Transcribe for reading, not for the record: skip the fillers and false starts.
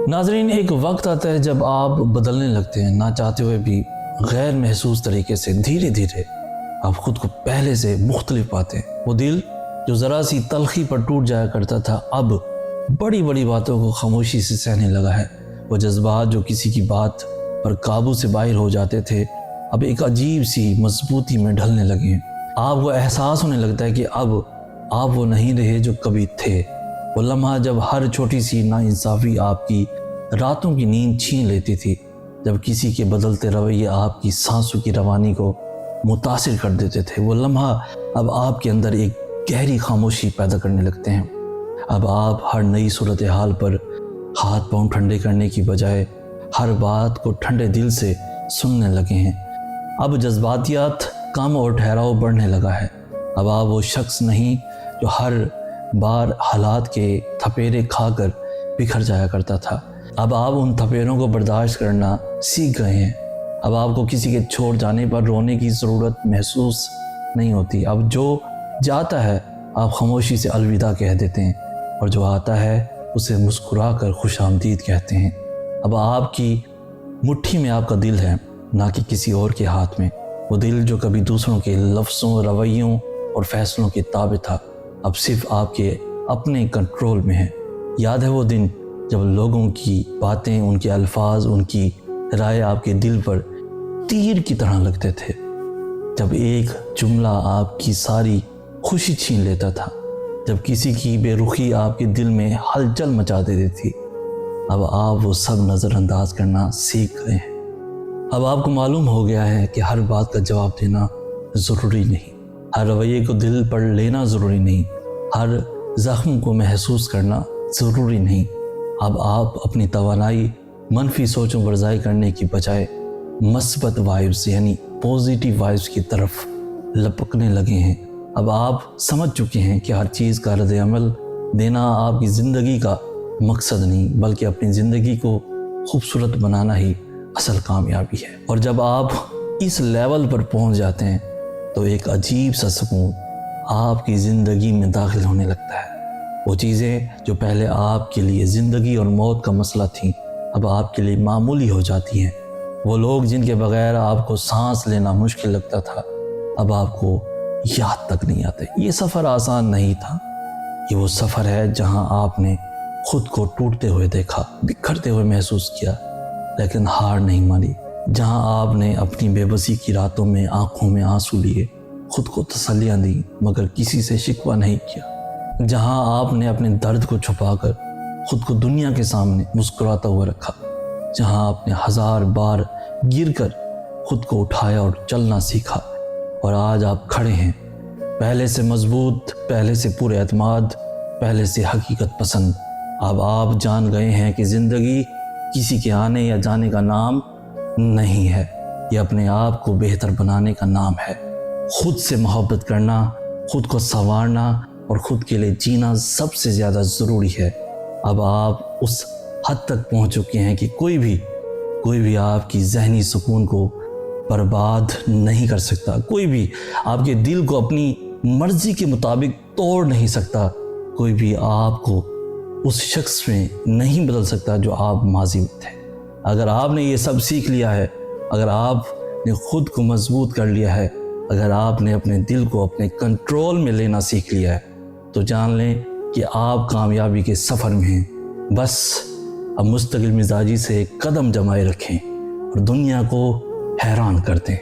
ناظرین، ایک وقت آتا ہے جب آپ بدلنے لگتے ہیں، نہ چاہتے ہوئے بھی غیر محسوس طریقے سے دھیرے دھیرے آپ خود کو پہلے سے مختلف پاتے ہیں۔ وہ دل جو ذرا سی تلخی پر ٹوٹ جایا کرتا تھا اب بڑی بڑی باتوں کو خاموشی سے سہنے لگا ہے۔ وہ جذبات جو کسی کی بات پر قابو سے باہر ہو جاتے تھے اب ایک عجیب سی مضبوطی میں ڈھلنے لگے ہیں۔ آپ کو احساس ہونے لگتا ہے کہ اب آپ وہ نہیں رہے جو کبھی تھے۔ وہ لمحہ جب ہر چھوٹی سی ناانصافی آپ کی راتوں کی نیند چھین لیتی تھی، جب کسی کے بدلتے رویے آپ کی سانسوں کی روانی کو متاثر کر دیتے تھے، وہ لمحہ اب آپ کے اندر ایک گہری خاموشی پیدا کرنے لگتے ہیں۔ اب آپ ہر نئی صورتحال پر ہاتھ پاؤں ٹھنڈے کرنے کی بجائے ہر بات کو ٹھنڈے دل سے سننے لگے ہیں۔ اب جذباتیات کم اور ٹھہراؤ بڑھنے لگا ہے۔ اب آپ وہ شخص نہیں جو ہر بار حالات کے تھپیڑے کھا کر بکھر جایا کرتا تھا۔ اب آپ ان تھپیڑوں کو برداشت کرنا سیکھ گئے ہیں۔ اب آپ کو کسی کے چھوڑ جانے پر رونے کی ضرورت محسوس نہیں ہوتی۔ اب جو جاتا ہے آپ خاموشی سے الوداع کہہ دیتے ہیں، اور جو آتا ہے اسے مسکرا کر خوش آمدید کہتے ہیں۔ اب آپ کی مٹھی میں آپ کا دل ہے، نہ کہ کسی اور کے ہاتھ میں۔ وہ دل جو کبھی دوسروں کے لفظوں، رویوں اور فیصلوں کے تابع تھا اب صرف آپ کے اپنے کنٹرول میں ہے۔ یاد ہے وہ دن جب لوگوں کی باتیں، ان کے الفاظ، ان کی رائے آپ کے دل پر تیر کی طرح لگتے تھے، جب ایک جملہ آپ کی ساری خوشی چھین لیتا تھا، جب کسی کی بے رخی آپ کے دل میں ہلچل مچا دیتی تھی۔ اب آپ وہ سب نظر انداز کرنا سیکھ گئے ہیں۔ اب آپ کو معلوم ہو گیا ہے کہ ہر بات کا جواب دینا ضروری نہیں، ہر رویے کو دل پر لینا ضروری نہیں، ہر زخم کو محسوس کرنا ضروری نہیں۔ اب آپ اپنی توانائی منفی سوچوں پر ضائع کرنے کی بجائے مثبت وائبز یعنی پازیٹیو وائبز کی طرف لپکنے لگے ہیں۔ اب آپ سمجھ چکے ہیں کہ ہر چیز کا رد عمل دینا آپ کی زندگی کا مقصد نہیں، بلکہ اپنی زندگی کو خوبصورت بنانا ہی اصل کامیابی ہے۔ اور جب آپ اس لیول پر پہنچ جاتے ہیں تو ایک عجیب سا سکون آپ کی زندگی میں داخل ہونے لگتا ہے۔ وہ چیزیں جو پہلے آپ کے لیے زندگی اور موت کا مسئلہ تھیں اب آپ کے لیے معمولی ہو جاتی ہیں۔ وہ لوگ جن کے بغیر آپ کو سانس لینا مشکل لگتا تھا اب آپ کو یاد تک نہیں آتے۔ یہ سفر آسان نہیں تھا، یہ وہ سفر ہے جہاں آپ نے خود کو ٹوٹتے ہوئے دیکھا، بکھرتے ہوئے محسوس کیا، لیکن ہار نہیں مانی، جہاں آپ نے اپنی بے بسی کی راتوں میں آنکھوں میں آنسو لیے، خود کو تسلیاں دی مگر کسی سے شکوہ نہیں کیا، جہاں آپ نے اپنے درد کو چھپا کر خود کو دنیا کے سامنے مسکراتا ہوا رکھا، جہاں آپ نے ہزار بار گر کر خود کو اٹھایا اور چلنا سیکھا، اور آج آپ کھڑے ہیں پہلے سے مضبوط، پہلے سے پورے اعتماد، پہلے سے حقیقت پسند۔ اب آپ جان گئے ہیں کہ زندگی کسی کے آنے یا جانے کا نام نہیں ہے، یہ اپنے آپ کو بہتر بنانے کا نام ہے۔ خود سے محبت کرنا، خود کو سنوارنا اور خود کے لیے جینا سب سے زیادہ ضروری ہے۔ اب آپ اس حد تک پہنچ چکے ہیں کہ کوئی بھی آپ کی ذہنی سکون کو برباد نہیں کر سکتا، کوئی بھی آپ کے دل کو اپنی مرضی کے مطابق توڑ نہیں سکتا، کوئی بھی آپ کو اس شخص میں نہیں بدل سکتا جو آپ ماضی میں تھے۔ اگر آپ نے یہ سب سیکھ لیا ہے، اگر آپ نے خود کو مضبوط کر لیا ہے، اگر آپ نے اپنے دل کو اپنے کنٹرول میں لینا سیکھ لیا ہے، تو جان لیں کہ آپ کامیابی کے سفر میں ہیں۔ بس اب مستقل مزاجی سے قدم جمائے رکھیں اور دنیا کو حیران کر دیں۔